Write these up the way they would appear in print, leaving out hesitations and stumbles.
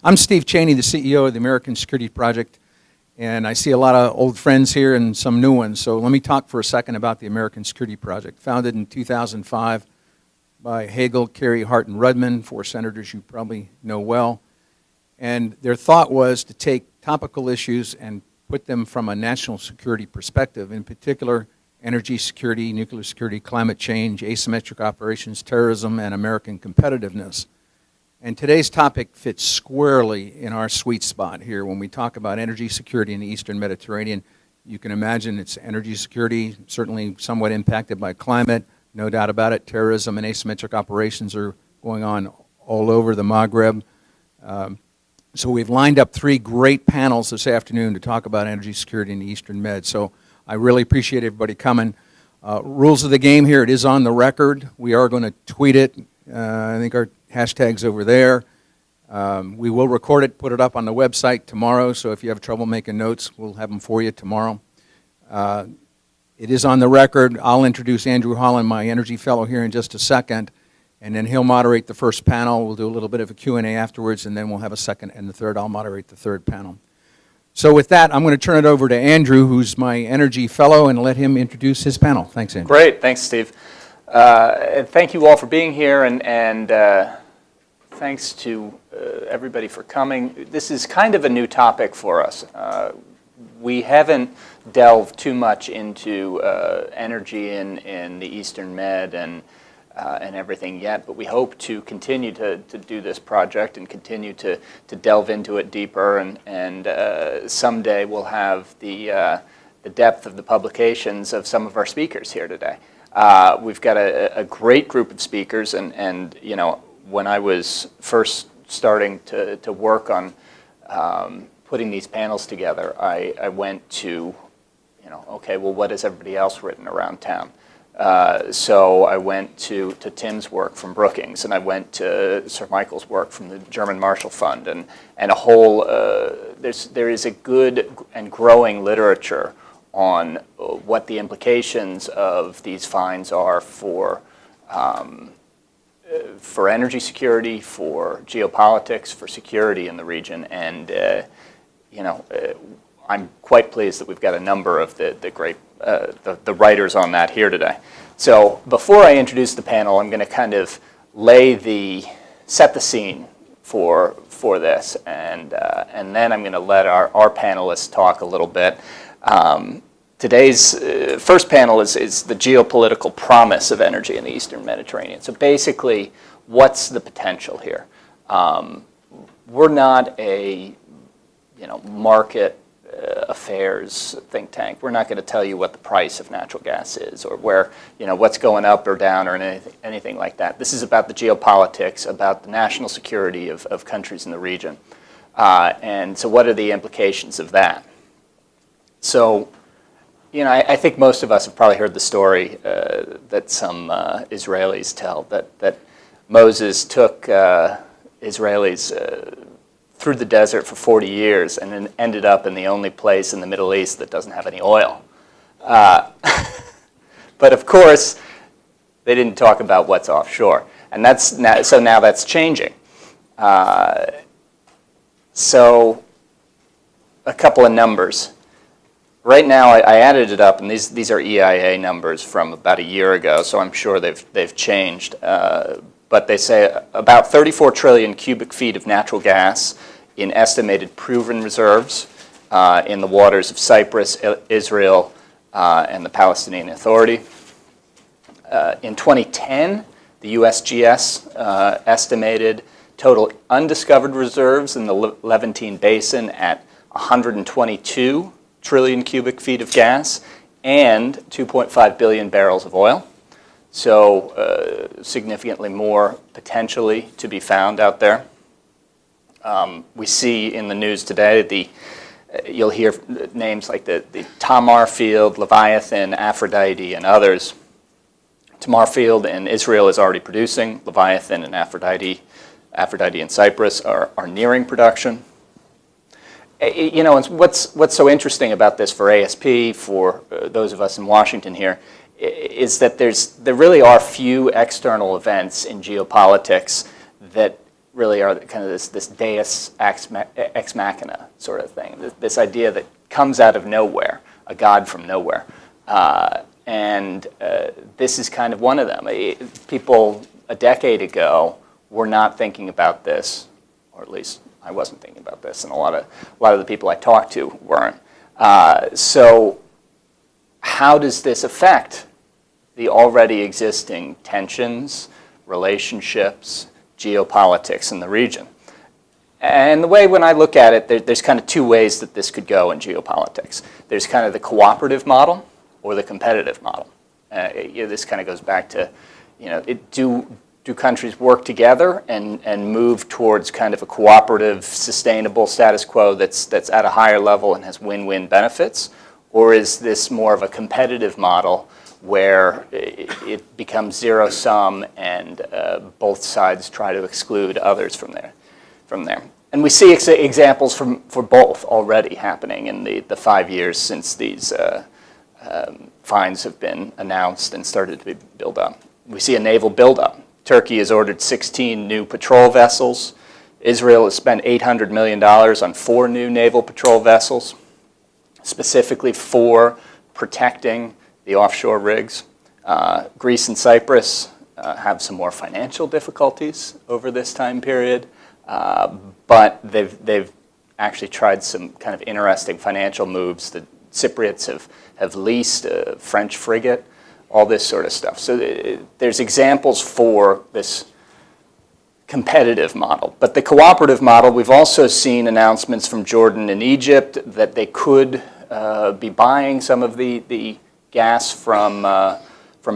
I'm Steve Cheney, the CEO of the American Security Project, and I see a lot of old friends here and some new ones. So let me talk for a second about the American Security Project. Founded in 2005 by Hagel, Kerry, Hart, and Rudman, 4 senators you probably know well. And their thought was to take topical issues and put them from a national security perspective, in particular energy security, nuclear security, climate change, asymmetric operations, terrorism, and American competitiveness. And today's topic fits squarely in our sweet spot here. When we talk about energy security in the Eastern Mediterranean, you can imagine it's energy security, certainly somewhat impacted by climate, no doubt about it. Terrorism and asymmetric operations are going on all over the Maghreb. So we've lined up 3 great panels this afternoon to talk about energy security in the Eastern Med. So I really appreciate everybody coming. Rules of the game here, it is on the record. We are going to tweet it. I think our hashtag's over there. We will record it, put it up on the website tomorrow, so if you have trouble making notes, we'll have them for you tomorrow. It is on the record. I'll introduce Andrew Holland, my energy fellow, here in just a second, and then he'll moderate the first panel. We'll do a little bit of a Q&A afterwards, and then we'll have a second and the third. I'll moderate the third panel. So with that, I'm going to turn it over to Andrew, who's my energy fellow, and let him introduce his panel. Thanks, Andrew. Great. Thanks, Steve. And thank you all for being here, and thanks to everybody for coming. This is kind of a new topic for us. We haven't delved too much into energy in the Eastern Med and everything yet, but we hope to continue to do this project and continue to delve into it deeper, and someday we'll have the depth of the publications of some of our speakers here today. We've got a great group of speakers, and you know, when I was first starting to work on putting these panels together, I went to, you know, okay, well, what has everybody else written around town? So I went to Tim's work from Brookings, and I went to Sir Michael's work from the German Marshall Fund, and a whole, there is a good and growing literature on what the implications of these finds are for energy security, for geopolitics, for security in the region, and you know, I'm quite pleased that we've got a number of the great the writers on that here today. So before I introduce the panel, I'm going to kind of set the scene for this, and then I'm going to let our panelists talk a little bit. Today's first panel is the geopolitical promise of energy in the Eastern Mediterranean. So basically, what's the potential here? We're not a market affairs think tank. We're not going to tell you what the price of natural gas is, or where, what's going up or down, or anything like that. This is about the geopolitics, about the national security of countries in the region. And so what are the implications of that? So, I think most of us have probably heard the story that some Israelis tell, that Moses took Israelis through the desert for 40 years and then ended up in the only place in the Middle East that doesn't have any oil. But of course, they didn't talk about what's offshore. And so now that's changing. So a couple of numbers. Right now, I added it up, and these are EIA numbers from about a year ago, so I'm sure they've changed. But they say about 34 trillion cubic feet of natural gas in estimated proven reserves in the waters of Cyprus, Israel, and the Palestinian Authority. In 2010, the USGS estimated total undiscovered reserves in the Levantine Basin at 122 trillion cubic feet of gas and 2.5 billion barrels of oil. So significantly more potentially to be found out there. We see in the news today, you'll hear names like the Tamar field, Leviathan, Aphrodite, and others. Tamar field in Israel is already producing. Leviathan and Aphrodite and Cyprus are nearing production. And what's so interesting about this for ASP, for those of us in Washington here, is that there really are few external events in geopolitics that really are kind of this deus ex machina sort of thing, this idea that comes out of nowhere, a god from nowhere. And this is kind of one of them. People a decade ago were not thinking about this, or at least I wasn't thinking about this, and a lot of the people I talked to weren't. So how does this affect the already existing tensions, relationships, geopolitics in the region? And the way when I look at it, there's kind of two ways that this could go in geopolitics. There's kind of the cooperative model or the competitive model. This kind of goes back to, do countries work together and move towards kind of a cooperative, sustainable status quo that's at a higher level and has win-win benefits? Or is this more of a competitive model where it becomes zero-sum and both sides try to exclude others from there? And we see examples for both already happening in the 5 years since these fines have been announced and started to be built up. We see a naval buildup. Turkey has ordered 16 new patrol vessels. Israel has spent $800 million on 4 new naval patrol vessels, specifically for protecting the offshore rigs. Greece and Cyprus have some more financial difficulties over this time period. But they've actually tried some kind of interesting financial moves. The Cypriots have leased a French frigate, all this sort of stuff. So there's examples for this competitive model. But the cooperative model, we've also seen announcements from Jordan and Egypt that they could be buying some of the gas from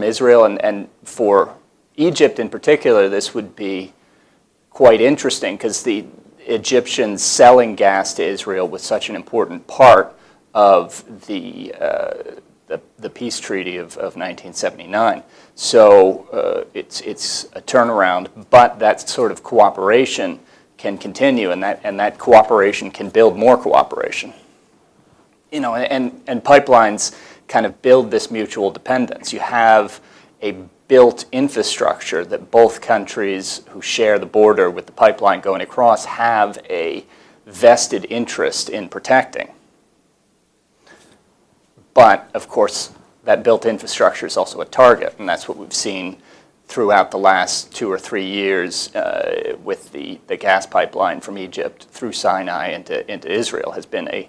Israel. And for Egypt in particular, this would be quite interesting because the Egyptians selling gas to Israel was such an important part of the peace treaty of 1979. So it's a turnaround, but that sort of cooperation can continue, and that cooperation can build more cooperation. And pipelines kind of build this mutual dependence. You have a built infrastructure that both countries who share the border with the pipeline going across have a vested interest in protecting. But, of course, that built infrastructure is also a target, and that's what we've seen throughout the last 2 or 3 years with the gas pipeline from Egypt through Sinai into Israel has been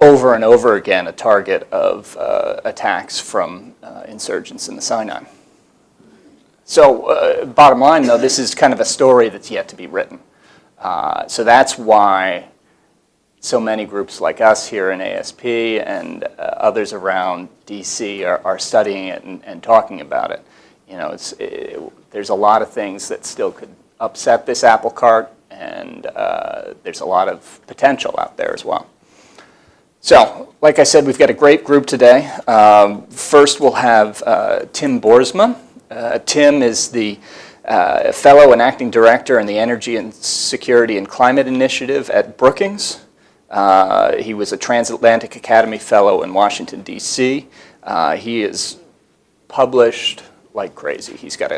over and over again a target of attacks from insurgents in the Sinai. So bottom line, though, this is kind of a story that's yet to be written. So that's why so many groups like us here in ASP and others around DC are studying it and talking about it. There's a lot of things that still could upset this apple cart, and there's a lot of potential out there as well. So, like I said, we've got a great group today. First, we'll have Tim Boersma. Tim is the fellow and acting director in the Energy and Security and Climate Initiative at Brookings. He was a Transatlantic Academy Fellow in Washington, D.C. He is published like crazy. He's got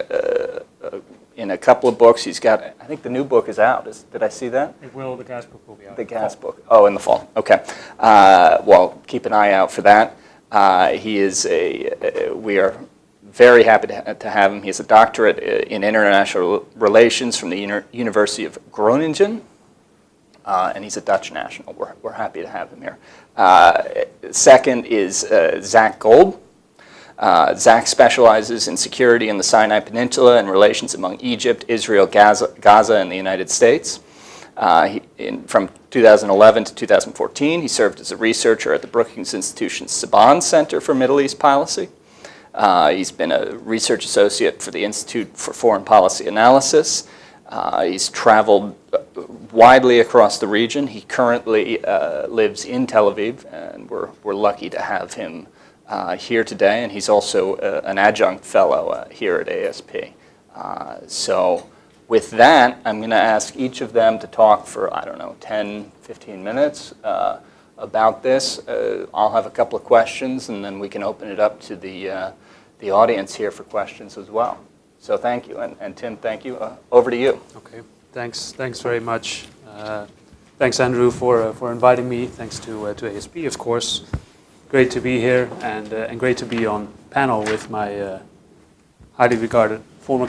in a couple of books. He's got, I think the new book is out. Did I see that? It will. The gas book will be out. The gas book. Oh, in the fall. Okay. Well, keep an eye out for that. We are very happy to have him. He has a doctorate in international relations from the University of Groningen. And he's a Dutch national. We're happy to have him here. Second is Zack. Zack specializes in security in the Sinai Peninsula and relations among Egypt, Israel, Gaza, and the United States. From 2011 to 2014, he served as a researcher at the Brookings Institution's Saban Center for Middle East Policy. He's been a research associate for the Institute for Foreign Policy Analysis. He's traveled widely across the region. He currently lives in Tel Aviv, and we're lucky to have him here today. And he's also an adjunct fellow here at ASP. So with that, I'm going to ask each of them to talk for, 10, 15 minutes about this. I'll have a couple of questions, and then we can open it up to the audience here for questions as well. So thank you. And Tim, thank you. Over to you. Okay. Thanks very much. Thanks, Andrew, for inviting me. Thanks to ASP, of course. Great to be here, and great to be on panel with my highly regarded former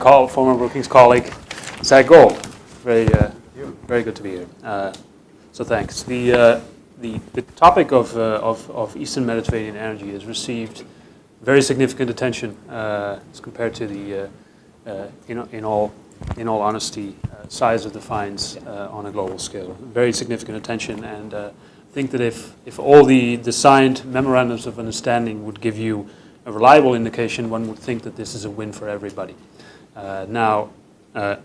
Brookings colleague, Zack. Very good to be here. So thanks. The topic of Eastern Mediterranean energy has received very significant attention as compared to the, in all honesty, size of the fines on a global scale. Very significant attention, and I think that if all the signed memorandums of understanding would give you a reliable indication, one would think that this is a win for everybody. Now, the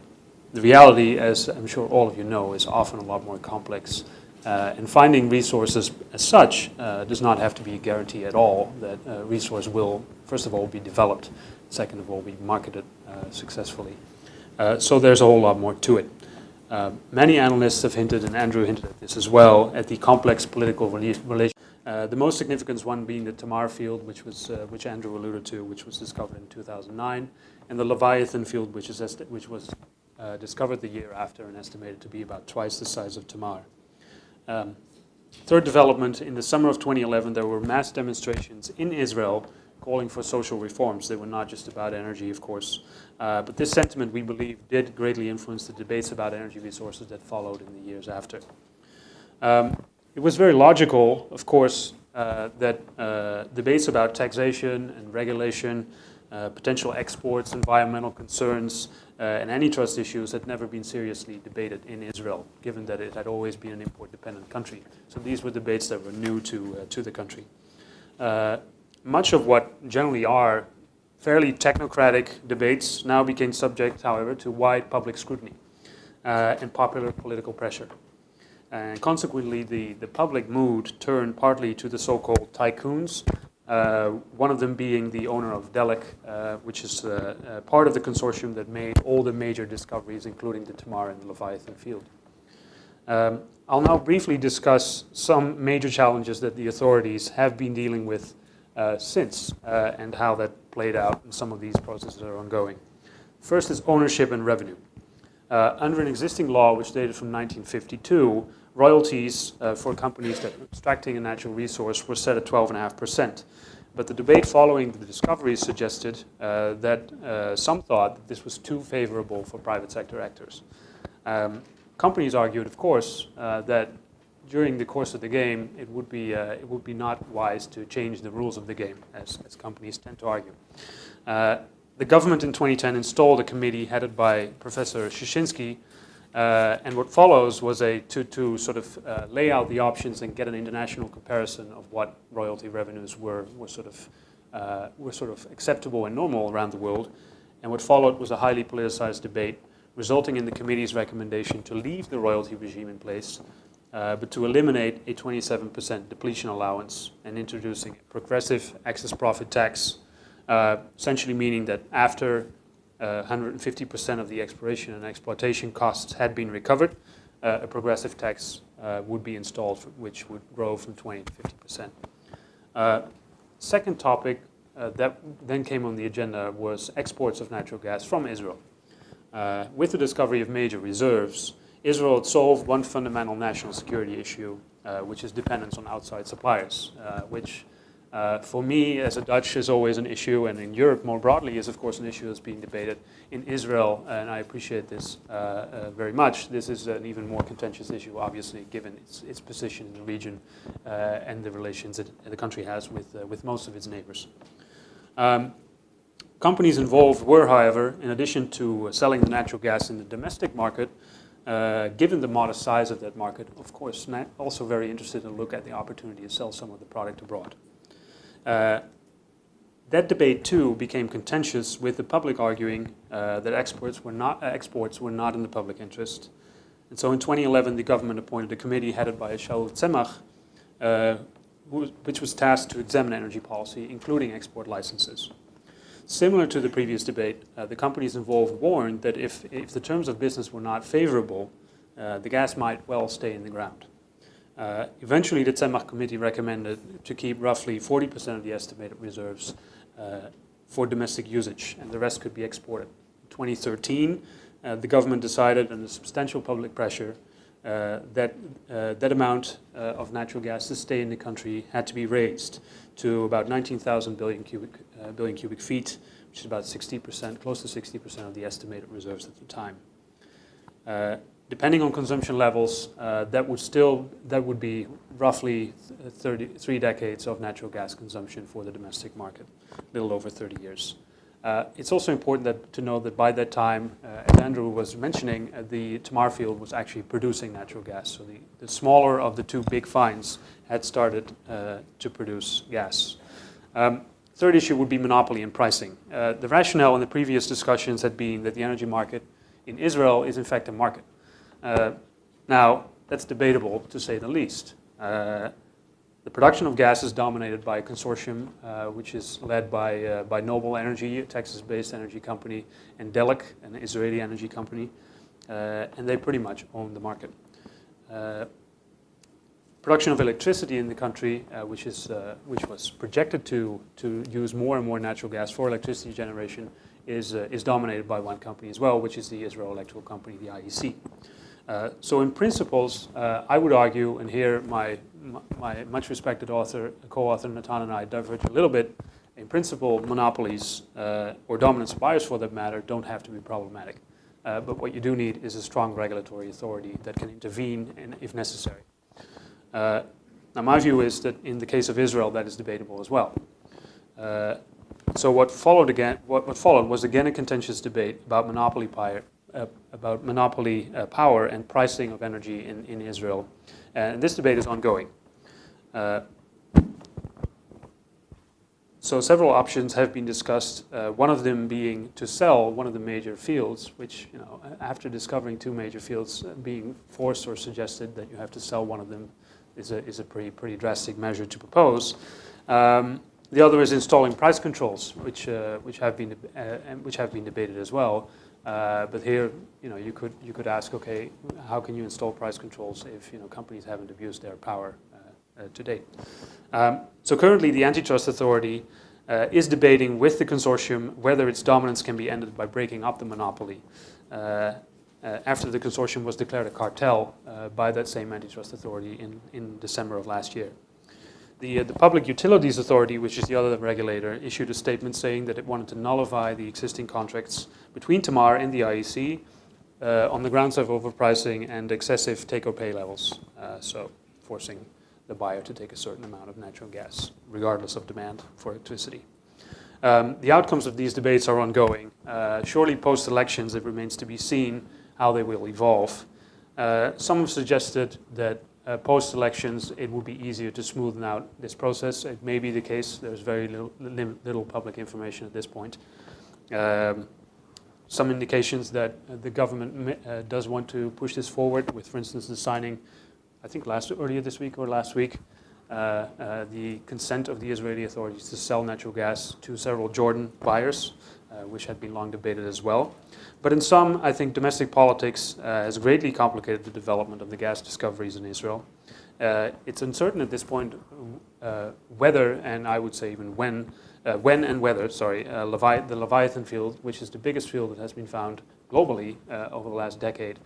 reality, as I'm sure all of you know, is often a lot more complex. And finding resources as such does not have to be a guarantee at all that a resource will, first of all, be developed, second of all, be marketed successfully. So there's a whole lot more to it. Many analysts have hinted, and Andrew hinted at this as well, at the complex political relation. The most significant one being the Tamar field, which Andrew alluded to, which was discovered in 2009, and the Leviathan field, which was discovered the year after and estimated to be about twice the size of Tamar. Third development, in the summer of 2011, there were mass demonstrations in Israel calling for social reforms. They were not just about energy, of course, but this sentiment, we believe, did greatly influence the debates about energy resources that followed in the years after. It was very logical, of course, that debates about taxation and regulation, potential exports, environmental concerns, and antitrust issues had never been seriously debated in Israel, given that it had always been an import-dependent country. So these were debates that were new to the country. Much of what generally are fairly technocratic debates now became subject, however, to wide public scrutiny and popular political pressure. And consequently, the public mood turned partly to the so-called tycoons, one of them being the owner of Delek, which is part of the consortium that made all the major discoveries, including the Tamar and the Leviathan field. I'll now briefly discuss some major challenges that the authorities have been dealing with since, and how that played out, and some of these processes are ongoing. First is ownership and revenue. Under an existing law which dated from 1952, royalties for companies that were extracting a natural resource were set at 12.5%. But the debate following the discoveries suggested that some thought that this was too favorable for private sector actors. Companies argued, of course, that during the course of the game, it would be not wise to change the rules of the game, as companies tend to argue. The government in 2010 installed a committee headed by Professor Szyszynski, and what follows was to sort of lay out the options and get an international comparison of what royalty revenues were sort of acceptable and normal around the world. And what followed was a highly politicized debate, resulting in the committee's recommendation to leave the royalty regime in place, but to eliminate a 27% depletion allowance and introducing a progressive excess profit tax, essentially meaning that after 150% of the exploration and exploitation costs had been recovered, a progressive tax would be installed, which would grow from 20 to 50%. Second topic that then came on the agenda was exports of natural gas from Israel. With the discovery of major reserves, Israel had solved one fundamental national security issue, which is dependence on outside suppliers, which for me as a Dutch is always an issue, and in Europe more broadly is of course an issue that's being debated. In Israel, and I appreciate this very much, this is an even more contentious issue, obviously, given its position in the region and the relations that the country has with most of its neighbors. Companies involved were, however, in addition to selling the natural gas in the domestic market, given the modest size of that market, of course, also very interested to look at the opportunity to sell some of the product abroad. That debate too became contentious, with the public arguing that exports were not in the public interest. And so in 2011, the government appointed a committee headed by Shaul Tzemach, which was tasked to examine energy policy, including export licenses. Similar to the previous debate, the companies involved warned that if the terms of business were not favorable, the gas might well stay in the ground. Eventually, the Tzemach committee recommended to keep roughly 40% of the estimated reserves for domestic usage, and the rest could be exported. In 2013, the government decided, under substantial public pressure, that that amount of natural gas to stay in the country had to be raised to about 19,000 billion cubic feet, which is about 60%, close to 60% of the estimated reserves at the time. Depending on consumption levels, that would be roughly 3 decades of natural gas consumption for the domestic market, a little over 30 years. It's also important to know that by that time, as Andrew was mentioning, the Tamar field was actually producing natural gas. So the smaller of the two big finds had started to produce gas. Third issue would be monopoly and pricing. The rationale in the previous discussions had been that the energy market in Israel is in fact a market. Now, that's debatable to say the least. The production of gas is dominated by a consortium which is led by Noble Energy, a Texas-based energy company, and Delek, an Israeli energy company, and they pretty much own the market. Production of electricity in the country, which was projected to use more and more natural gas for electricity generation, is dominated by one company as well, which is the Israel Electrical Company, the IEC. So in principles, I would argue, and here my much respected co-author Natan and I diverge a little bit. In principle, monopolies or dominant suppliers, for that matter, don't have to be problematic. But what you do need is a strong regulatory authority that can intervene if necessary. Now, my view is that in the case of Israel, that is debatable as well. So what followed was again a contentious debate about monopoly power and pricing of energy in Israel. And this debate is ongoing. So several options have been discussed, one of them being to sell one of the major fields, which, after discovering 2 major fields, being forced or suggested that you have to sell one of them is a pretty drastic measure to propose. The other is installing price controls, which have been debated as well. But here, you could ask, okay, how can you install price controls if companies haven't abused their power to date? So currently, the antitrust authority is debating with the consortium whether its dominance can be ended by breaking up the monopoly. After the consortium was declared a cartel by that same antitrust authority in December of last year. The Public Utilities Authority, which is the other regulator, issued a statement saying that it wanted to nullify the existing contracts between Tamar and the IEC on the grounds of overpricing and excessive take-or-pay levels, so forcing the buyer to take a certain amount of natural gas, regardless of demand for electricity. The outcomes of these debates are ongoing. Surely post-elections, it remains to be seen how they will evolve. Some have suggested that post-elections, it would be easier to smoothen out this process. It may be the case. There's very little public information at this point. Some indications that the government does want to push this forward with, for instance, the signing, I think earlier this week or last week, the consent of the Israeli authorities to sell natural gas to several Jordan buyers, which had been long debated as well. But in sum, I think domestic politics has greatly complicated the development of the gas discoveries in Israel. It's uncertain at this point whether, and I would say even when and whether, the Leviathan field, which is the biggest field that has been found globally over the last decade,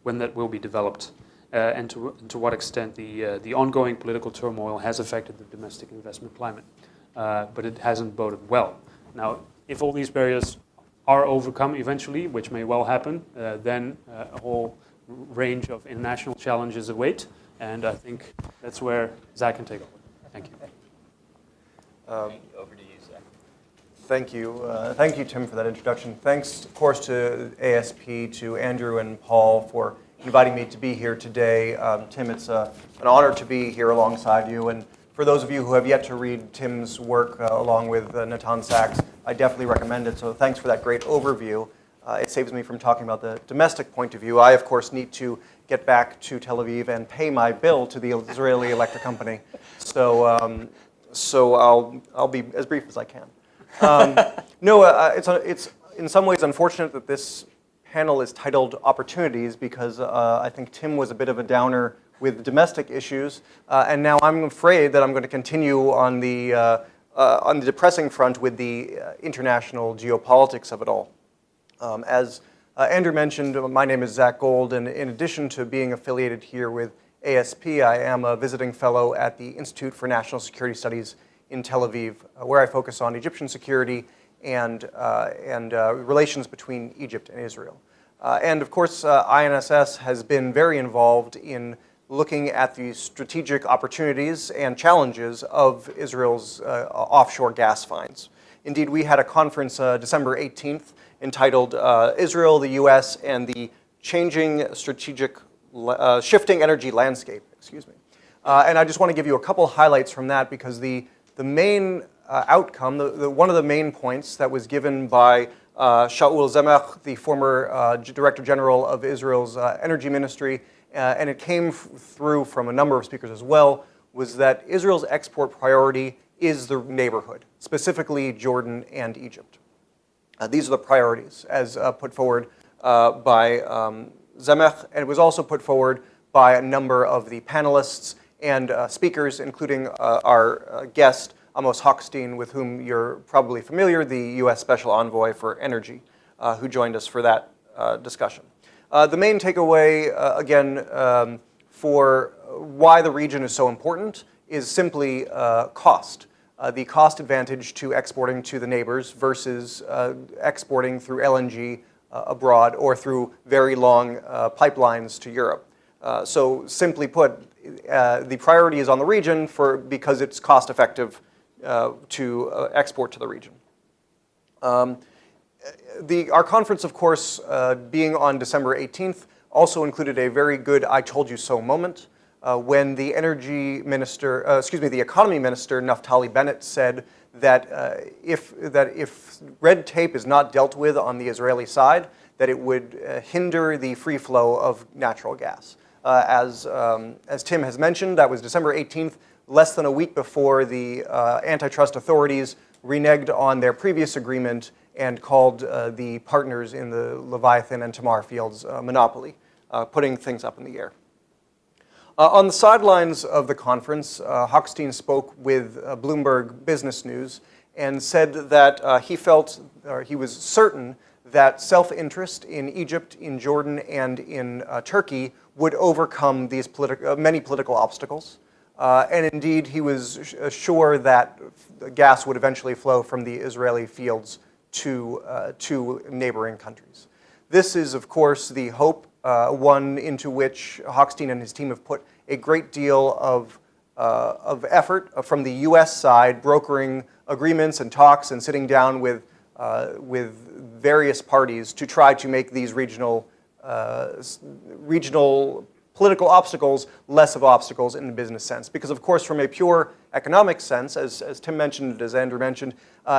when that will be developed, and to what extent the ongoing political turmoil has affected the domestic investment climate. But it hasn't boded well. Now, if all these barriers are overcome eventually, which may well happen, then a whole range of international challenges await, and I think that's where Zack can take over. Thank you. Over to you, Zack. Thank you, Tim, for that introduction. Thanks, of course, to ASP, to Andrew and Paul for inviting me to be here today. Tim, it's an honor to be here alongside you, and for those of you who have yet to read Tim's work along with Natan Sachs, I definitely recommend it. So thanks for that great overview. It saves me from talking about the domestic point of view. I, of course, need to get back to Tel Aviv and pay my bill to the Israeli electric company. So I'll be as brief as I can. It's in some ways unfortunate that this panel is titled Opportunities because I think Tim was a bit of a downer with domestic issues, and now I'm afraid that I'm going to continue on the depressing front with the international geopolitics of it all. As Andrew mentioned my name is Zack, and in addition to being affiliated here with ASP, I am a visiting fellow at the Institute for National Security Studies in Tel Aviv, where I focus on Egyptian security and relations between Egypt and Israel. And of course, INSS has been very involved in looking at the strategic opportunities and challenges of Israel's offshore gas finds. Indeed, we had a conference December 18th entitled Israel, the U.S., and the Changing Strategic Shifting Energy Landscape, and I just want to give you a couple highlights from that because the main outcome, one of the main points that was given by Shaul Zemech, the former Director General of Israel's Energy Ministry, and it came through from a number of speakers as well, was that Israel's export priority is the neighborhood, specifically Jordan and Egypt. These are the priorities as put forward by Zemech, and it was also put forward by a number of the panelists and speakers, including our guest, Amos Hochstein, with whom you're probably familiar, the U.S. Special Envoy for Energy, who joined us for that discussion. The main takeaway, again, for why the region is so important is simply cost. The cost advantage to exporting to the neighbors versus exporting through LNG abroad or through very long pipelines to Europe. So simply put, the priority is on the region because it's cost effective to export to the region. Our conference, of course, being on December 18th, also included a very good "I told you so" moment when the economy minister Naftali Bennett said that if red tape is not dealt with on the Israeli side, that it would hinder the free flow of natural gas. As Tim has mentioned, that was December 18th, less than a week before the antitrust authorities reneged on their previous agreement and called the partners in the Leviathan and Tamar fields monopoly, putting things up in the air. On the sidelines of the conference, Hochstein spoke with Bloomberg Business News and said that he was certain that self-interest in Egypt, in Jordan, and in Turkey would overcome these many political obstacles. And indeed, he was sure that gas would eventually flow from the Israeli fields to neighboring countries. This is, of course, the hope, one into which Hochstein and his team have put a great deal of effort from the U.S. side, brokering agreements and talks and sitting down with various parties to try to make these regional political obstacles less of obstacles in the business sense. Because, of course, from a pure economic sense, as Tim mentioned, as Andrew mentioned,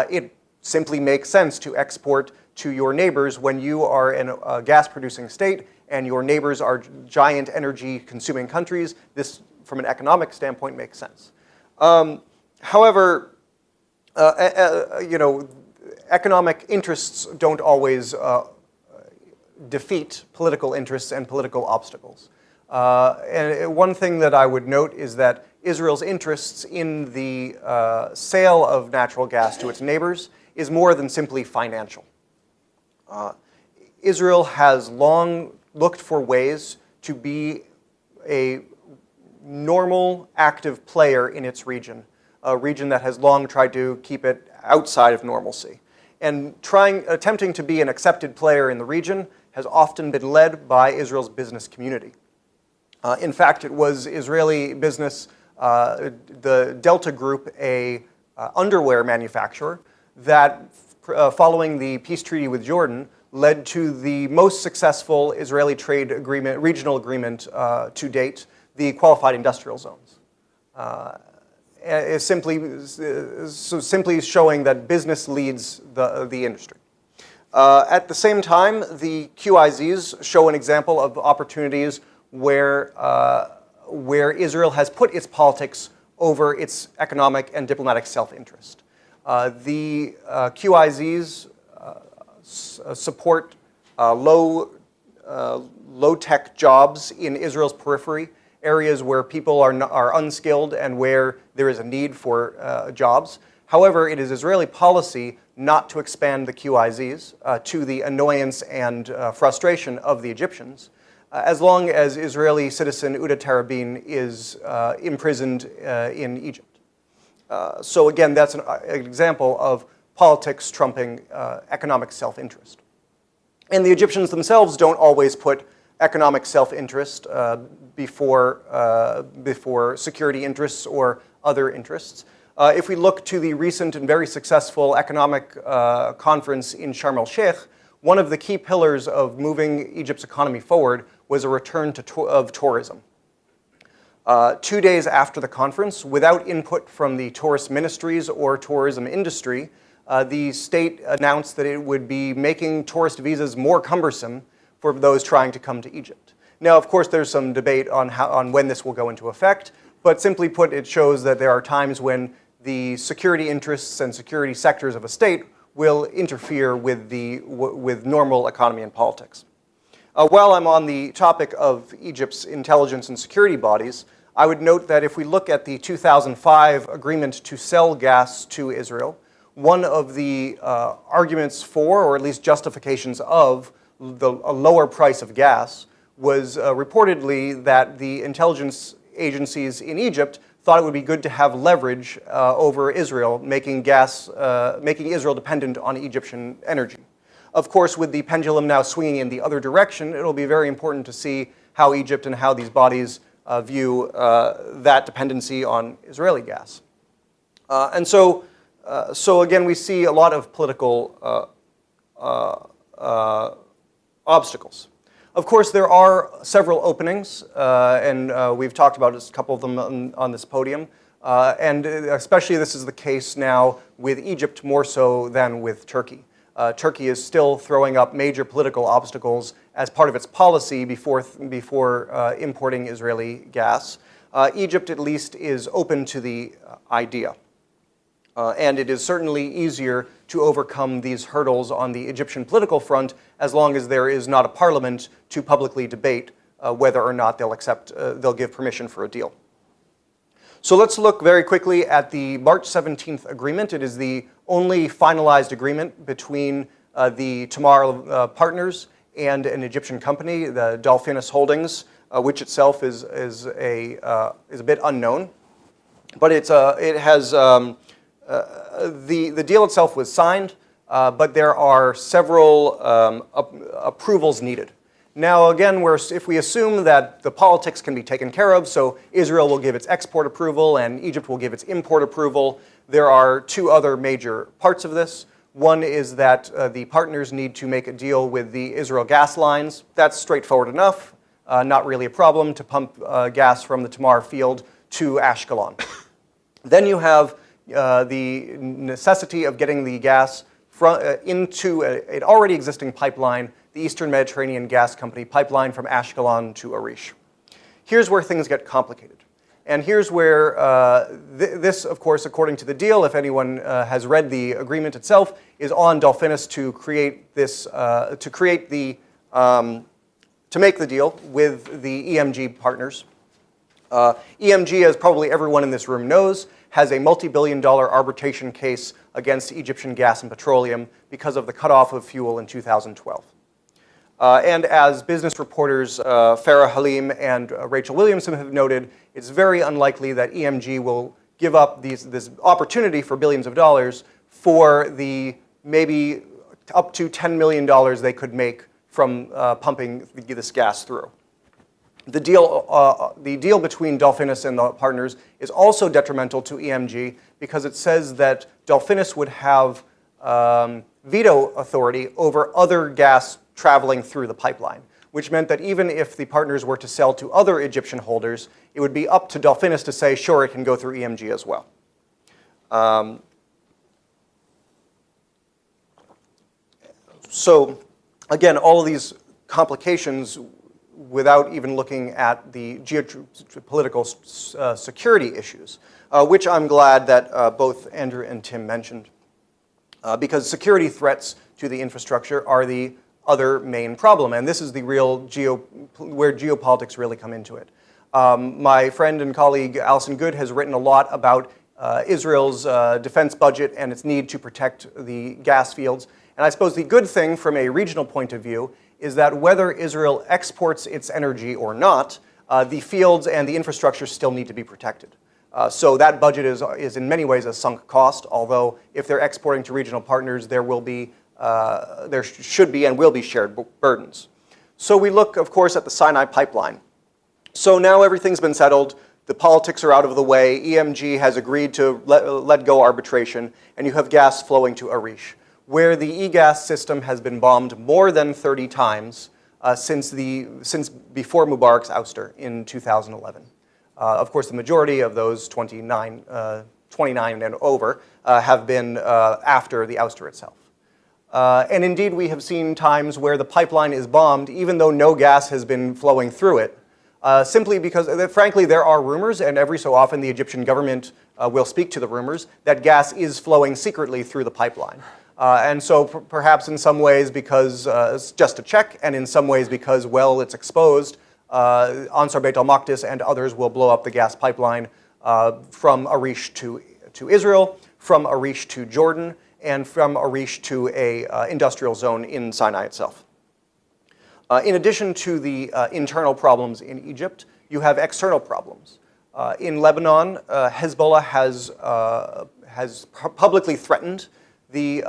it simply makes sense to export to your neighbors when you are in a gas-producing state and your neighbors are giant energy-consuming countries. This, from an economic standpoint, makes sense. However, economic interests don't always defeat political interests and political obstacles. And one thing that I would note is that Israel's interests in the sale of natural gas to its neighbors is more than simply financial. Israel has long looked for ways to be a normal, active player in its region, a region that has long tried to keep it outside of normalcy. And attempting to be an accepted player in the region has often been led by Israel's business community. In fact, it was Israeli business, the Delta Group, a underwear manufacturer, that following the peace treaty with Jordan led to the most successful Israeli trade agreement, regional agreement to date, the qualified industrial zones. Is simply showing that business leads the industry. At the same time, the QIZs show an example of opportunities where Israel has put its politics over its economic and diplomatic self-interest. The QIZs support low-tech jobs in Israel's periphery, areas where people are unskilled and where there is a need for jobs. However, it is Israeli policy not to expand the QIZs to the annoyance and frustration of the Egyptians, as long as Israeli citizen Uda Tarabin is imprisoned in Egypt. So again, that's an example of politics trumping economic self-interest. And the Egyptians themselves don't always put economic self-interest before security interests or other interests. If we look to the recent and very successful economic conference in Sharm el-Sheikh, one of the key pillars of moving Egypt's economy forward was a return of tourism. 2 days after the conference, without input from the tourist ministries or tourism industry, the state announced that it would be making tourist visas more cumbersome for those trying to come to Egypt. Now, of course, there's some debate on when this will go into effect, but simply put, it shows that there are times when the security interests and security sectors of a state will interfere with normal economy and politics. While I'm on the topic of Egypt's intelligence and security bodies, I would note that if we look at the 2005 agreement to sell gas to Israel, one of the arguments for, or at least justifications of, a lower price of gas was reportedly that the intelligence agencies in Egypt thought it would be good to have leverage over Israel, making Israel dependent on Egyptian energy. Of course, with the pendulum now swinging in the other direction, it'll be very important to see how Egypt and how these bodies view that dependency on Israeli gas. So again, we see a lot of political obstacles. Of course, there are several openings, and we've talked about a couple of them on this podium, and especially this is the case now with Egypt more so than with Turkey. Turkey is still throwing up major political obstacles as part of its policy before importing Israeli gas. Egypt, at least, is open to the idea. And it is certainly easier to overcome these hurdles on the Egyptian political front as long as there is not a parliament to publicly debate whether or not they'll give permission for a deal. So let's look very quickly at the March 17th agreement. It is the only finalized agreement between the Tamar partners and an Egyptian company, the Dolphinus Holdings, which itself is a bit unknown. But the deal itself was signed, but there are several approvals needed. Now, again, if we assume that the politics can be taken care of, so Israel will give its export approval and Egypt will give its import approval, there are two other major parts of this. One is that the partners need to make a deal with the Israel gas lines. That's straightforward enough, not really a problem to pump gas from the Tamar field to Ashkelon. Then you have the necessity of getting the gas into an already existing pipeline, the Eastern Mediterranean Gas Company pipeline from Ashkelon to Arish. Here's where things get complicated. And here's where this, of course, according to the deal, if anyone has read the agreement itself, is on Dolphinus to create this, to make the deal with the EMG partners. EMG, as probably everyone in this room knows, has a multi-billion-dollar arbitration case against Egyptian gas and petroleum because of the cutoff of fuel in 2012. And as business reporters Farah Halim and Rachel Williamson have noted, it's very unlikely that EMG will give up this opportunity for billions of dollars for the maybe up to $10 million they could make from pumping this gas through. The deal between Dolphinus and the partners is also detrimental to EMG because it says that Dolphinus would have veto authority over other gas traveling through the pipeline, which meant that even if the partners were to sell to other Egyptian holders, it would be up to Dolphinus to say, sure, it can go through EMG as well. So, again, all of these complications without even looking at the geopolitical security issues, which I'm glad that both Andrew and Tim mentioned, because security threats to the infrastructure are the other main problem, and this is the real where geopolitics really come into it. My friend and colleague Alison Good has written a lot about Israel's defense budget and its need to protect the gas fields. And I suppose the good thing from a regional point of view is that whether Israel exports its energy or not, the fields and the infrastructure still need to be protected. So that budget is in many ways a sunk cost, although if they're exporting to regional partners, there should be and will be shared burdens. So we look, of course, at the Sinai pipeline. So now everything's been settled. The politics are out of the way. EMG has agreed to let go arbitration, and you have gas flowing to Arish, where the e-gas system has been bombed more than 30 times since before Mubarak's ouster in 2011. Of course, the majority of those 29 and over have been after the ouster itself. And indeed, we have seen times where the pipeline is bombed even though no gas has been flowing through it, simply because, frankly, there are rumors, and every so often the Egyptian government will speak to the rumors, that gas is flowing secretly through the pipeline. And so perhaps in some ways because it's just a check, and in some ways because, well, it's exposed, Ansar Beit al-Maqdis and others will blow up the gas pipeline from Arish to Israel, from Arish to Jordan, and from Arish to a industrial zone in Sinai itself. In addition to the internal problems in Egypt, you have external problems. In Lebanon, Hezbollah has publicly threatened the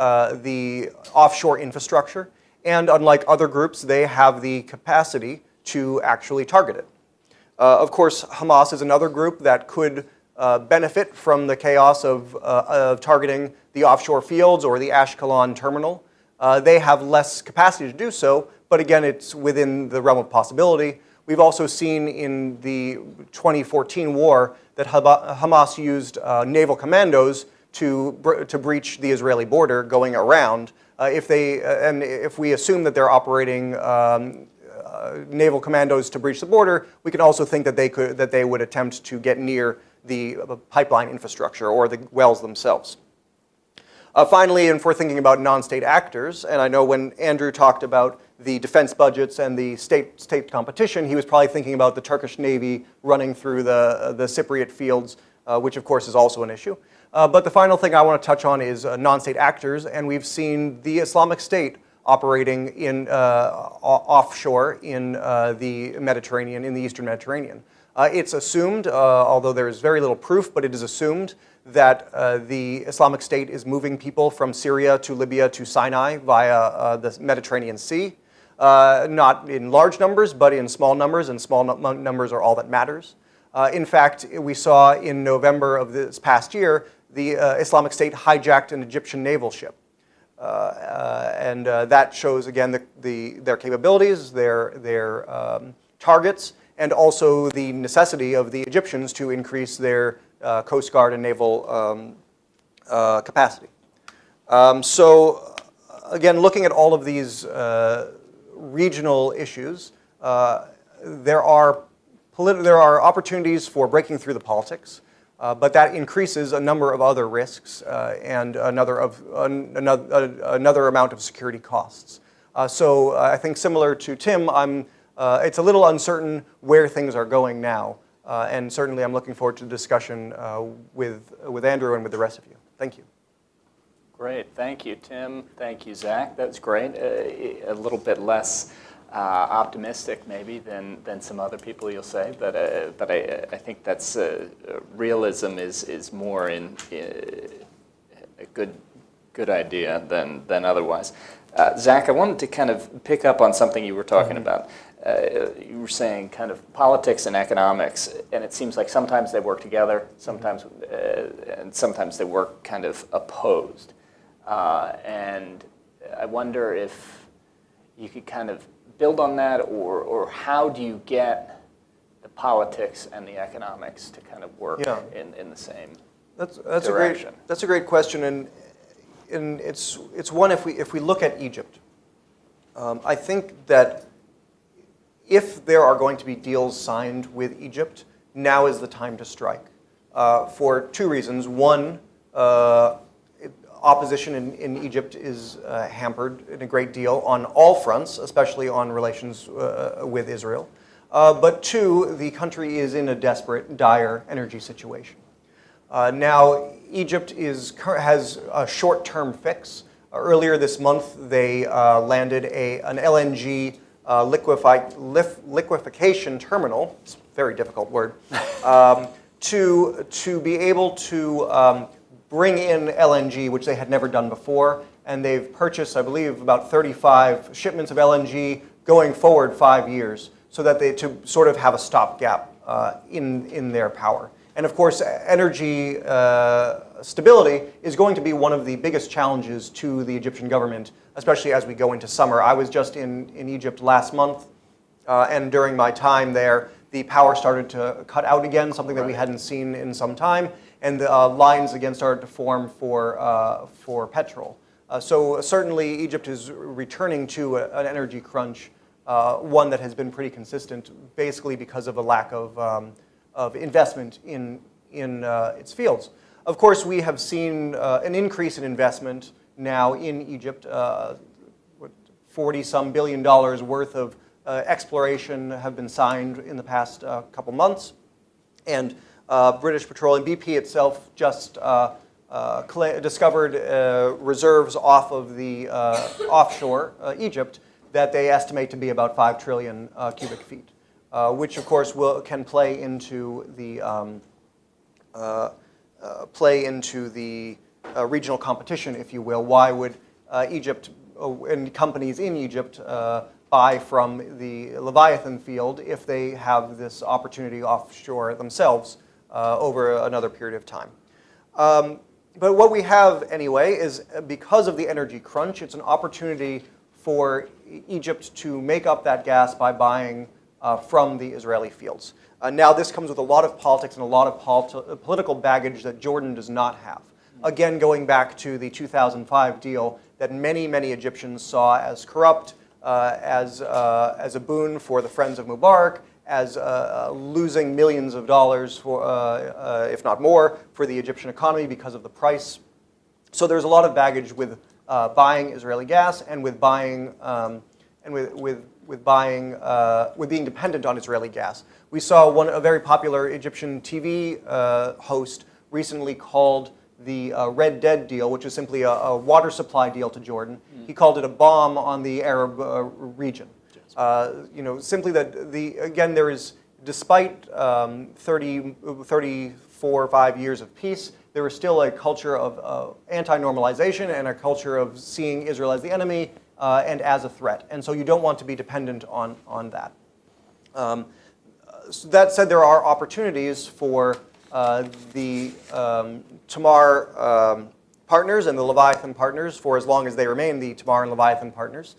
offshore infrastructure, and unlike other groups, they have the capacity to actually target it. Of course, Hamas is another group that could benefit from the chaos of targeting the offshore fields or the Ashkelon terminal. They have less capacity to do so, but again, it's within the realm of possibility. We've also seen in the 2014 war that Hamas used naval commandos to breach the Israeli border going around. If we assume that they're operating naval commandos to breach the border, we can also think that they would attempt to get near the pipeline infrastructure or the wells themselves. Finally, and if we're thinking about non-state actors, and I know when Andrew talked about the defense budgets and the state competition, he was probably thinking about the Turkish Navy running through the Cypriot fields, which of course is also an issue. But the final thing I want to touch on is non-state actors, and we've seen the Islamic State operating in offshore in the Mediterranean, in the Eastern Mediterranean. It's assumed, although there is very little proof, but it is assumed that the Islamic State is moving people from Syria to Libya to Sinai via the Mediterranean Sea. Not in large numbers, but in small numbers, and small numbers are all that matters. In fact, we saw in November of this past year, the Islamic State hijacked an Egyptian naval ship. And that shows, again, their capabilities, their targets, and also the necessity of the Egyptians to increase their Coast Guard and naval capacity. So, again, looking at all of these regional issues, there are opportunities for breaking through the politics, but that increases a number of other risks and another amount of security costs. So I think similar to Tim, it's a little uncertain where things are going now, and certainly I'm looking forward to the discussion with Andrew and with the rest of you. Thank you. Great, thank you, Tim. Thank you, Zach. That's great. A little bit less optimistic maybe than some other people you'll say, but I think that's realism is more in a good idea than otherwise. Zach, I wanted to kind of pick up on something you were talking about. You were saying kind of politics and economics, and it seems like sometimes they work together, sometimes they work kind of opposed. And I wonder if you could kind of build on that, or how do you get the politics and the economics to kind of work in the same direction? That's a great question, and it's one if we look at Egypt. I think that if there are going to be deals signed with Egypt, now is the time to strike, for two reasons. One, opposition in Egypt is hampered in a great deal on all fronts, especially on relations with Israel. But two, the country is in a desperate, dire energy situation. Now, Egypt has a short-term fix. Earlier this month, they landed an LNG liquefaction terminal. It's a very difficult word. To be able to bring in LNG, which they had never done before, and they've purchased, I believe, about 35 shipments of LNG going forward 5 years, so that to sort of have a stopgap in their power. And of course, energy stability is going to be one of the biggest challenges to the Egyptian government, especially as we go into summer. I was just in Egypt last month, and during my time there, the power started to cut out again, something that we hadn't seen in some time, and the lines again started to form for petrol. So certainly Egypt is returning to an energy crunch, one that has been pretty consistent, basically because of a lack of investment in its fields. Of course, we have seen an increase in investment now in Egypt, $40-some billion worth of exploration have been signed in the past couple months. And British Petroleum, BP itself, just discovered reserves off of the offshore Egypt that they estimate to be about 5 trillion cubic feet, which of course can play into the regional competition, if you will. Why would Egypt and companies in Egypt buy from the Leviathan field if they have this opportunity offshore themselves over another period of time? But what we have anyway is, because of the energy crunch, it's an opportunity for Egypt to make up that gas by buying from the Israeli fields. Now this comes with a lot of politics and a lot of political baggage that Jordan does not have. Again, going back to the 2005 deal that many Egyptians saw as corrupt, as a boon for the friends of Mubarak, as losing millions of dollars, if not more, for the Egyptian economy because of the price. So there's a lot of baggage with buying Israeli gas and with buying with being dependent on Israeli gas. We saw a very popular Egyptian TV host recently called the Red Dead deal, which is simply a water supply deal to Jordan. He called it a bomb on the Arab region. Simply that again there is, despite 34 or 5 years of peace, there is still a culture of anti-normalization and a culture of seeing Israel as the enemy and as a threat. And so you don't want to be dependent on that. So that said, there are opportunities for the Tamar partners and the Leviathan partners, for as long as they remain the Tamar and Leviathan partners,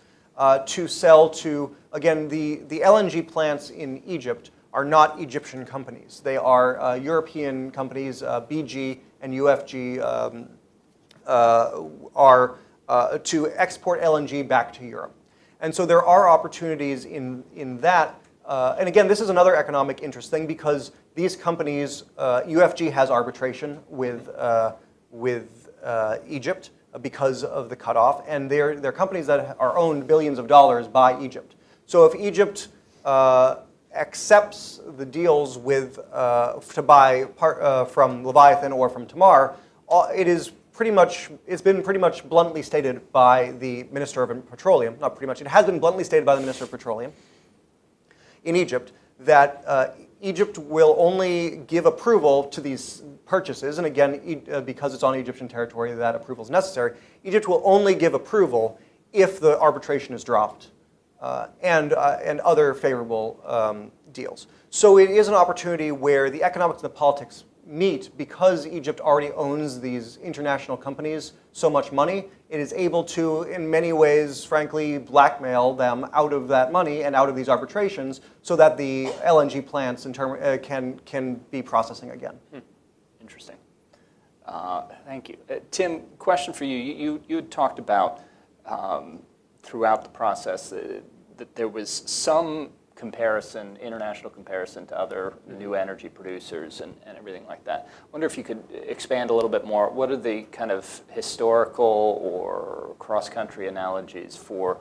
to sell to, again, the LNG plants in Egypt are not Egyptian companies. They are European companies. BG and UFG are to export LNG back to Europe. And so there are opportunities in that. And again, this is another economic interest thing, because these companies, UFG has arbitration with Egypt because of the cutoff, and they're companies that are owned billions of dollars by Egypt. So if Egypt accepts the deals with to buy from Leviathan or from Tamar, it's been pretty much bluntly stated by the Minister of Petroleum. Not pretty much. It has been bluntly stated by the Minister of Petroleum in Egypt that Egypt will only give approval to these purchases, and again, because it's on Egyptian territory, that approval is necessary. Egypt will only give approval if the arbitration is dropped and other favorable deals. So it is an opportunity where the economics and the politics meet. Because Egypt already owns these international companies so much money, it is able to, in many ways, frankly, blackmail them out of that money and out of these arbitrations, so that the LNG plants can be processing again. Interesting. Thank you. Tim, question for you. You had talked about throughout the process that there was some international comparison to other new energy producers and everything like that. I wonder if you could expand a little bit more. What are the kind of historical or cross-country analogies for,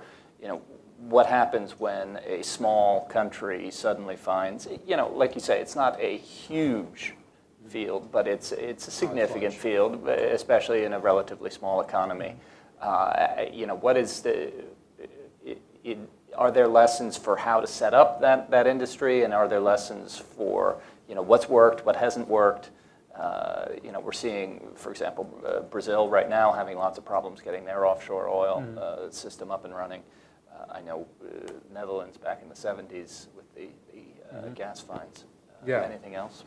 what happens when a small country suddenly finds, like you say, it's not a huge field, but it's a significant field, especially in a relatively small economy. What is are there lessons for how to set up that industry, and are there lessons for what's worked, what hasn't worked? We're seeing, for example, Brazil right now having lots of problems getting their offshore oil system up and running. I know Netherlands back in the 70s with the gas finds. Anything else?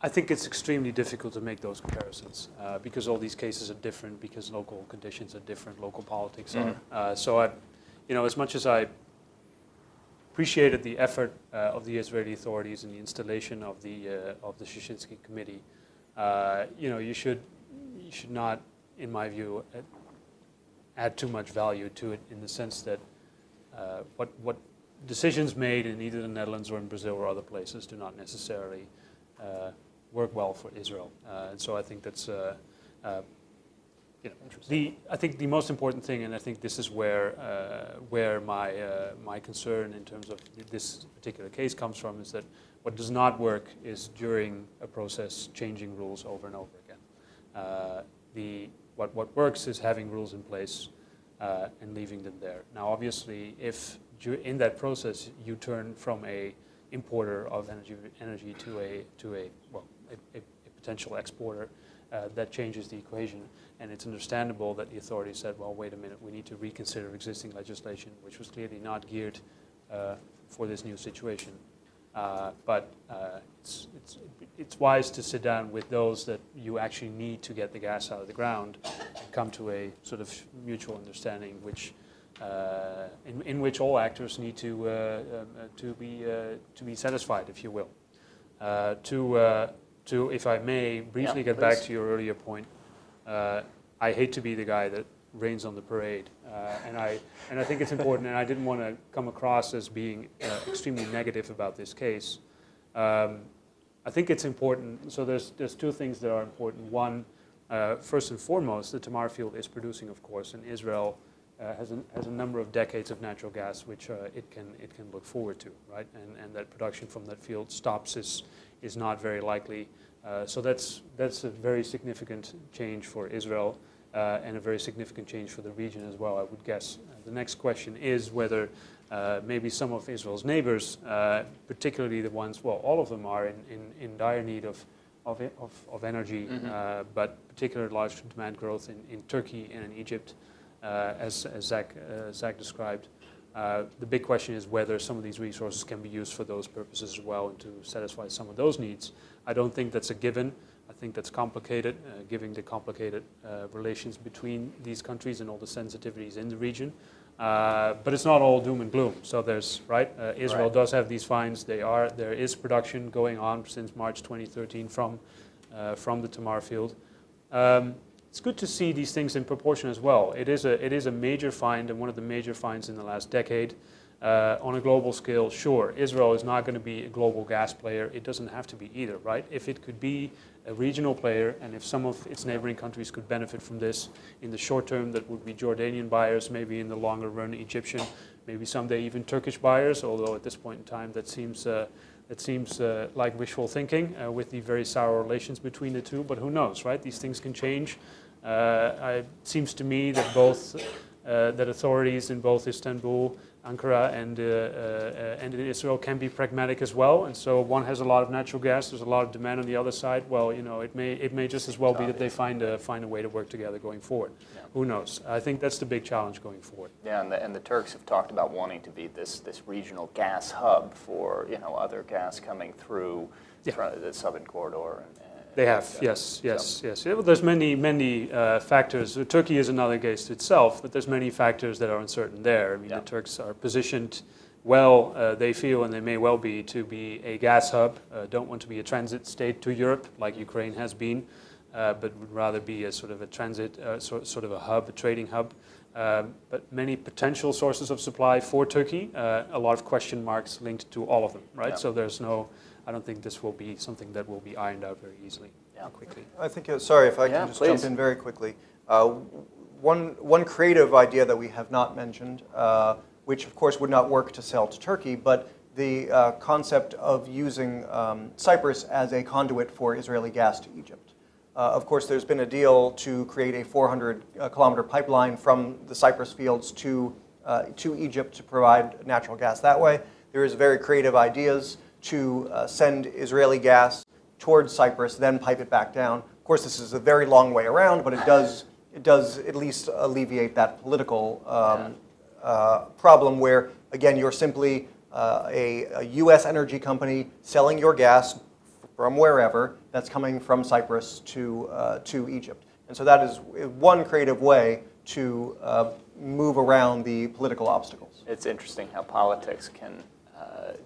I think it's extremely difficult to make those comparisons because all these cases are different, because local conditions are different, local politics are. As much as I appreciated the effort of the Israeli authorities in the installation of the Szyszynski committee, you should not, in my view, add too much value to it, in the sense that what decisions made in either the Netherlands or in Brazil or other places do not necessarily work well for Israel. And so I think that's I think the most important thing, and I think this is where my concern in terms of this particular case comes from, is that what does not work is during a process changing rules over and over again. What works is having rules in place and leaving them there. Now, obviously, if in that process you turn from a importer of energy to a potential exporter, that changes the equation. And it's understandable that the authorities said, well, wait a minute, we need to reconsider existing legislation, which was clearly not geared for this new situation. But it's wise to sit down with those that you actually need to get the gas out of the ground and come to a sort of mutual understanding, which in which all actors need to be satisfied, if you will. To if I may briefly get back to your earlier point, I hate to be the guy that rains on the parade, and I think it's important, and I didn't want to come across as being extremely negative about this case. I think it's important. So there's two things that are important. One, first and foremost, the Tamar field is producing, of course, and Israel has a number of decades of natural gas which it can look forward to, right? And that production from that field stops is not very likely. So that's a very significant change for Israel and a very significant change for the region as well, I would guess. The next question is whether maybe some of Israel's neighbors, particularly the ones, well, all of them are in dire need of energy, but particularly large demand growth in Turkey and in Egypt, as Zack described. The big question is whether some of these resources can be used for those purposes as well and to satisfy some of those needs. I don't think that's a given. I think that's complicated, given the complicated relations between these countries and all the sensitivities in the region. But it's not all doom and gloom. So there's, Israel does have these finds. There is production going on since March 2013 from the Tamar field. It's good to see these things in proportion as well. It is a major find, and one of the major finds in the last decade. On a global scale, sure, Israel is not going to be a global gas player. It doesn't have to be either, right? If it could be a regional player, and if some of its neighboring countries could benefit from this in the short term, that would be Jordanian buyers, maybe in the longer run Egyptian, maybe someday even Turkish buyers, although at this point in time that seems like wishful thinking with the very sour relations between the two, but who knows, right? These things can change. It seems to me that that authorities in both Istanbul, Ankara, and in Israel can be pragmatic as well. And so one has a lot of natural gas. There's a lot of demand on the other side. Well, it may just as well be that they find a way to work together going forward. Yeah. Who knows? I think that's the big challenge going forward. Yeah, and the Turks have talked about wanting to be this regional gas hub for other gas coming through the southern corridor. They have, yes. Well, there's many factors. Turkey is another case itself, but there's many factors that are uncertain there. I mean, the Turks are positioned well, they feel, and they may well be, to be a gas hub. Don't want to be a transit state to Europe, like Ukraine has been, but would rather be a sort of a transit, sort of a hub, a trading hub. But many potential sources of supply for Turkey, a lot of question marks linked to all of them, right? Yeah. So I don't think this will be something that will be ironed out very easily, quickly. I think, sorry if I can just jump in very quickly. One creative idea that we have not mentioned, which of course would not work to sell to Turkey, but the concept of using Cyprus as a conduit for Israeli gas to Egypt. Of course, there's been a deal to create a 400-kilometer pipeline from the Cyprus fields to Egypt to provide natural gas that way. There is very creative ideas to send Israeli gas towards Cyprus, then pipe it back down. Of course, this is a very long way around, but it does at least alleviate that political problem where, again, you're simply a U.S. energy company selling your gas from wherever that's coming from Cyprus to Egypt. And so that is one creative way to move around the political obstacles. It's interesting how politics can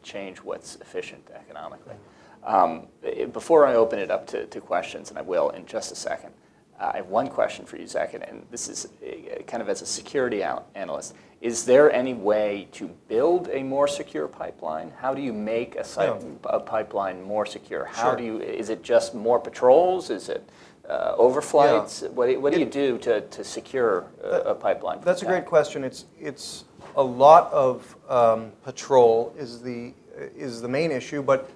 change what's efficient economically. Before I open it up to questions, and I will in just a second, I have one question for you, Zack, and this is kind of as a security analyst. Is there any way to build a more secure pipeline? How do you make a pipeline more secure? How do you? Is it just more patrols? Is it overflights? Yeah. What do you do to secure a pipeline? That's a great question. It's a lot of patrol is the main issue, but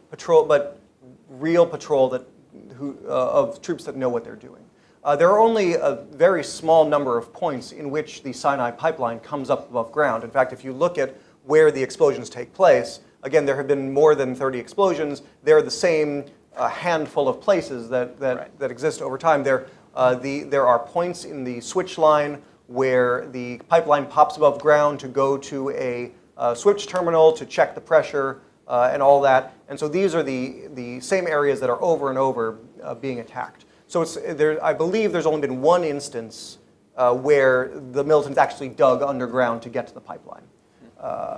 real patrol of troops that know what they're doing. There are only a very small number of points in which the Sinai pipeline comes up above ground. In fact, if you look at where the explosions take place, again, there have been more than 30 explosions. They're the same handful of places that exist over time. There are points in the switch line where the pipeline pops above ground to go to a switch terminal to check the pressure and all that. And so these are the same areas that are over and over being attacked. So I believe there's only been one instance where the militants actually dug underground to get to the pipeline.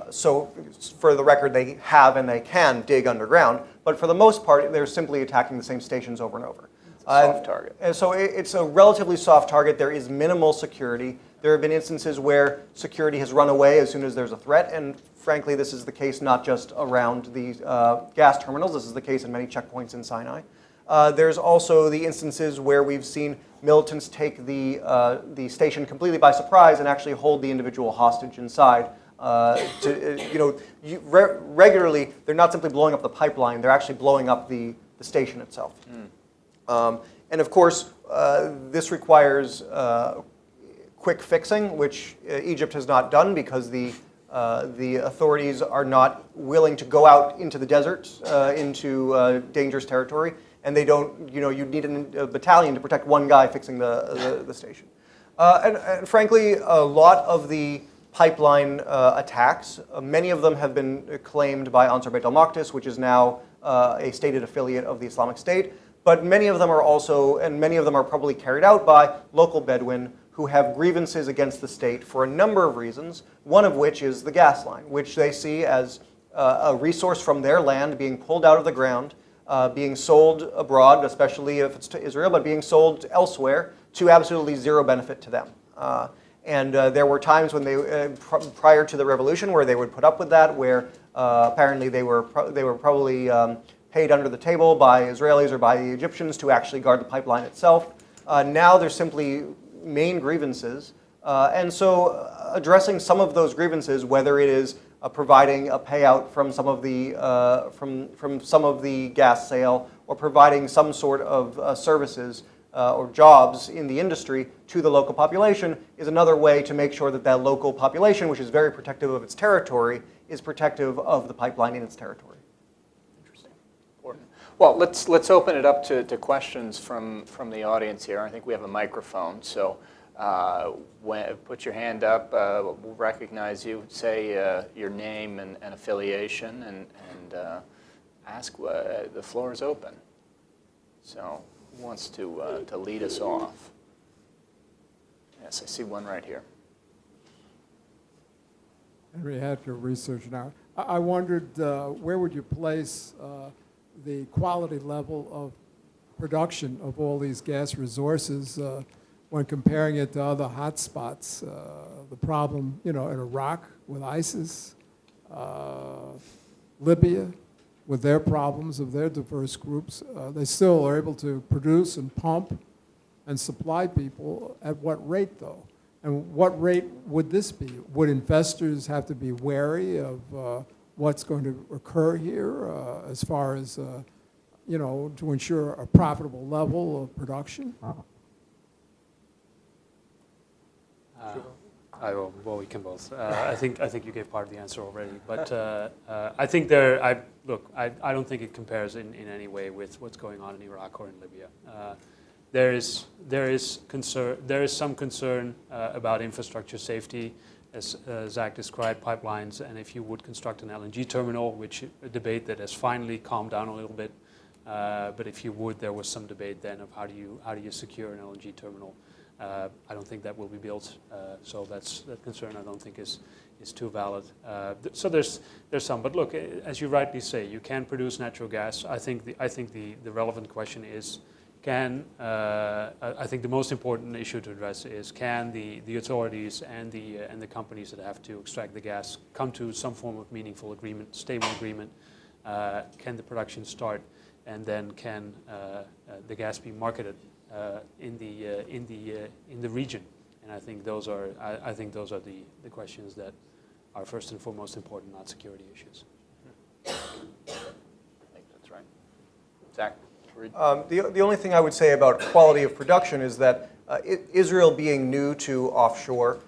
So for the record, they have and they can dig underground, but for the most part, they're simply attacking the same stations over and over. It's a soft target. And so it's a relatively soft target. There is minimal security. There have been instances where security has run away as soon as there's a threat, and frankly, this is the case not just around the gas terminals. This is the case in many checkpoints in Sinai. There's also the instances where we've seen militants take the station completely by surprise and actually hold the individual hostage inside. Regularly, they're not simply blowing up the pipeline, they're actually blowing up the station itself. And of course, this requires quick fixing, which Egypt has not done because the authorities are not willing to go out into the desert, into dangerous territory. And they don't, you need a battalion to protect one guy fixing the station. And frankly, a lot of the pipeline attacks, many of them have been claimed by Ansar Beit al-Maqdis, which is now a stated affiliate of the Islamic State. But many of them are probably carried out by local Bedouin who have grievances against the state for a number of reasons, one of which is the gas line, which they see as a resource from their land being pulled out of the ground, being sold abroad, especially if it's to Israel, but being sold elsewhere to absolutely zero benefit to them. And there were times when prior to the revolution, where they would put up with that, where apparently they were probably paid under the table by Israelis or by the Egyptians to actually guard the pipeline itself. Now there's simply main grievances, and so addressing some of those grievances, whether it is providing a payout from some of the from some of the gas sale, or providing some sort of services or jobs in the industry to the local population, is another way to make sure that that local population, which is very protective of its territory, is protective of the pipeline in its territory. Interesting. Important. Well, let's open it up to questions from the audience here. I think we have a microphone, so. Put your hand up, we'll recognize you, say your name and affiliation, and ask, the floor is open. So who wants to lead us off? Yes, I see one right here. Henry Hatfield, researcher now. I wondered where would you place the quality level of production of all these gas resources when comparing it to other hotspots, the problem, in Iraq with ISIS, Libya with their problems of their diverse groups, they still are able to produce and pump and supply people. At what rate, though? And what rate would this be? Would investors have to be wary of what's going to occur here as far as, to ensure a profitable level of production? Well, we can both. I think you gave part of the answer already, but I think I don't think it compares in any way with what's going on in Iraq or in Libya. There is some concern about infrastructure safety, as Zack described, pipelines, and if you would construct an LNG terminal, which a debate that has finally calmed down a little bit. But if you would, there was some debate then of how do you secure an LNG terminal. I don't think that will be built, so that concern I don't think is too valid. So there's some, but look, as you rightly say, you can produce natural gas. I think the relevant question is, I think the most important issue to address is, can the authorities and the companies that have to extract the gas come to some form of meaningful agreement, stable agreement? Can the production start, and then can the gas be marketed in the region? And I think those are the questions that are first and foremost important, not security issues. I think that's right. Zack? The only thing I would say about quality of production is that Israel being new to offshore,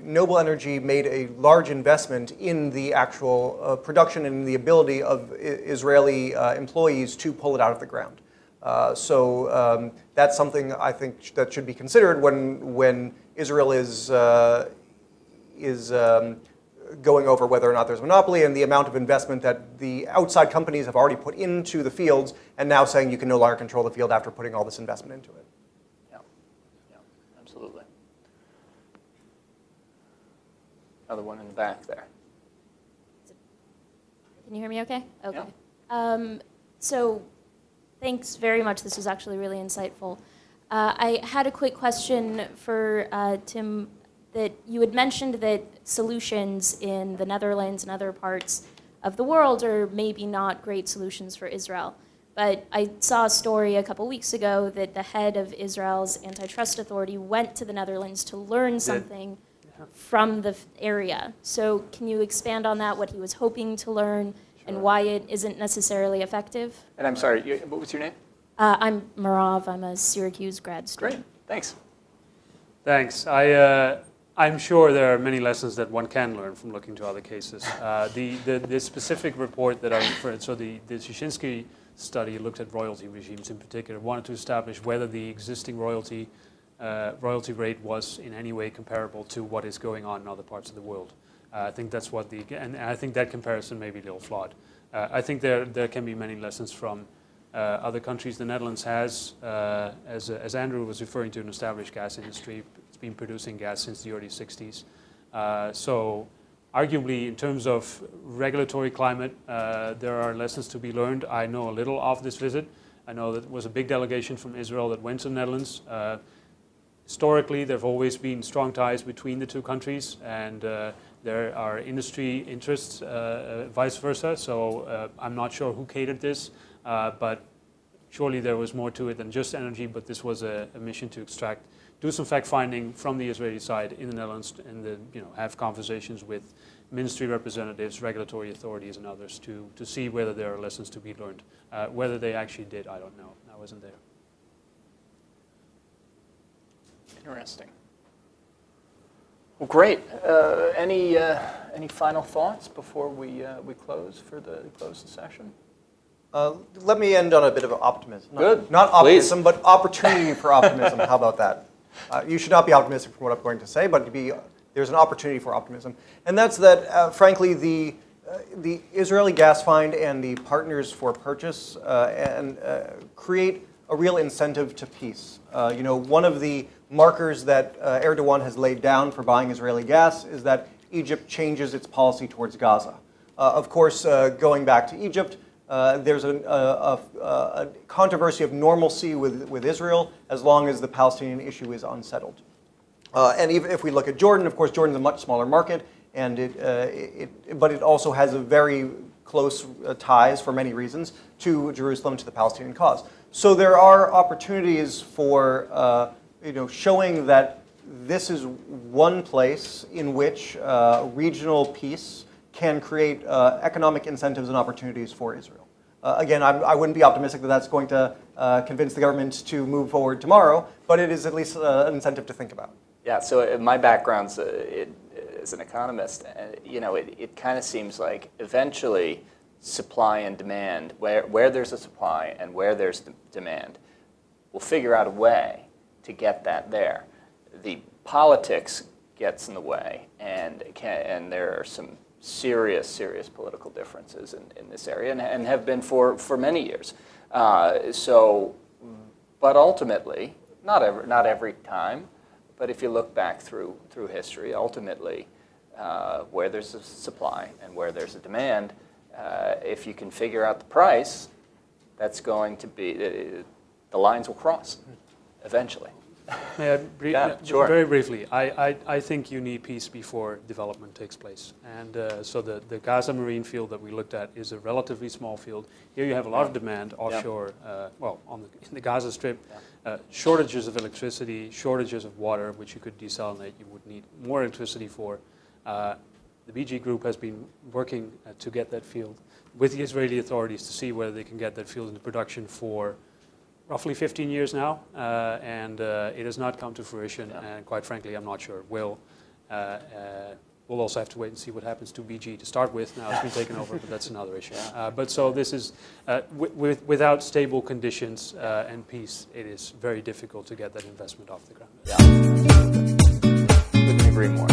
Noble Energy made a large investment in the actual production and the ability of Israeli employees to pull it out of the ground. So that's something I think that should be considered when Israel is going over whether or not there's a monopoly and the amount of investment that the outside companies have already put into the fields, and now saying you can no longer control the field after putting all this investment into it. Yeah, absolutely. Another one in the back there. Can you hear me okay? Okay. Yeah. So thanks very much. This was actually really insightful. I had a quick question for Tim, that you had mentioned that solutions in the Netherlands and other parts of the world are maybe not great solutions for Israel. But I saw a story a couple weeks ago that the head of Israel's antitrust authority went to the Netherlands to learn something from the area. So can you expand on that, what he was hoping to learn, and why it isn't necessarily effective? And I'm sorry, what was your name? I'm Marav. I'm a Syracuse grad student. Great, thanks. Thanks. I'm sure there are many lessons that one can learn from looking to other cases. The specific report that I referred, so the Szyczynski study looked at royalty regimes in particular, wanted to establish whether the existing royalty rate was in any way comparable to what is going on in other parts of the world. I think that's what and I think that comparison may be a little flawed. I think there can be many lessons from other countries. The Netherlands has, as Andrew was referring to, an established gas industry. It's been producing gas since the early 60s. So arguably, in terms of regulatory climate, there are lessons to be learned. I know a little of this visit. I know that there was a big delegation from Israel that went to the Netherlands. Historically, there have always been strong ties between the two countries, and there are industry interests, vice versa. So I'm not sure who catered this, but surely there was more to it than just energy. But this was a mission to do some fact-finding from the Israeli side in the Netherlands, and then, have conversations with ministry representatives, regulatory authorities, and others to see whether there are lessons to be learned. Whether they actually did, I don't know. I wasn't there. Interesting. Well, great. Any final thoughts before we close the session? Let me end on a bit of optimism. Good. Not optimism, but opportunity for optimism. How about that? You should not be optimistic from what I'm going to say, but there's an opportunity for optimism. And that's that, frankly, the Israeli gas find and the partners for purchase create a real incentive to peace. One of the markers that Erdogan has laid down for buying Israeli gas is that Egypt changes its policy towards Gaza. Of course, going back to Egypt, there's a controversy of normalcy with Israel as long as the Palestinian issue is unsettled. And even if we look at Jordan, of course, Jordan's a much smaller market, and but it also has a very close ties, for many reasons, to Jerusalem, to the Palestinian cause. So there are opportunities for showing that this is one place in which regional peace can create economic incentives and opportunities for Israel. Again, I wouldn't be optimistic that that's going to convince the government to move forward tomorrow, but it is at least an incentive to think about. Yeah, so my background's as an economist, it kind of seems like eventually supply and demand, where there's a supply and where there's demand, we'll figure out a way to get that there. The politics gets in the way, and there are some serious political differences in this area, and have been for many years. But ultimately, not every time, but if you look back through history, ultimately, where there's a supply and where there's a demand, if you can figure out the price, that's going to be, the lines will cross eventually. May I Yeah, sure. Very briefly, I think you need peace before development takes place. And so the Gaza Marine field that we looked at is a relatively small field. Here you have a lot of demand offshore, in the Gaza Strip, shortages of electricity, shortages of water, which you could desalinate, you would need more electricity for. The BG Group has been working to get that field with the Israeli authorities to see whether they can get that field into production for roughly 15 years now, and it has not come to fruition, and quite frankly, I'm not sure it will. We'll also have to wait and see what happens to BG to start with. Now it's been taken over, but that's another issue. But so this is, without stable conditions and peace, it is very difficult to get that investment off the ground. Yeah. Couldn't agree more.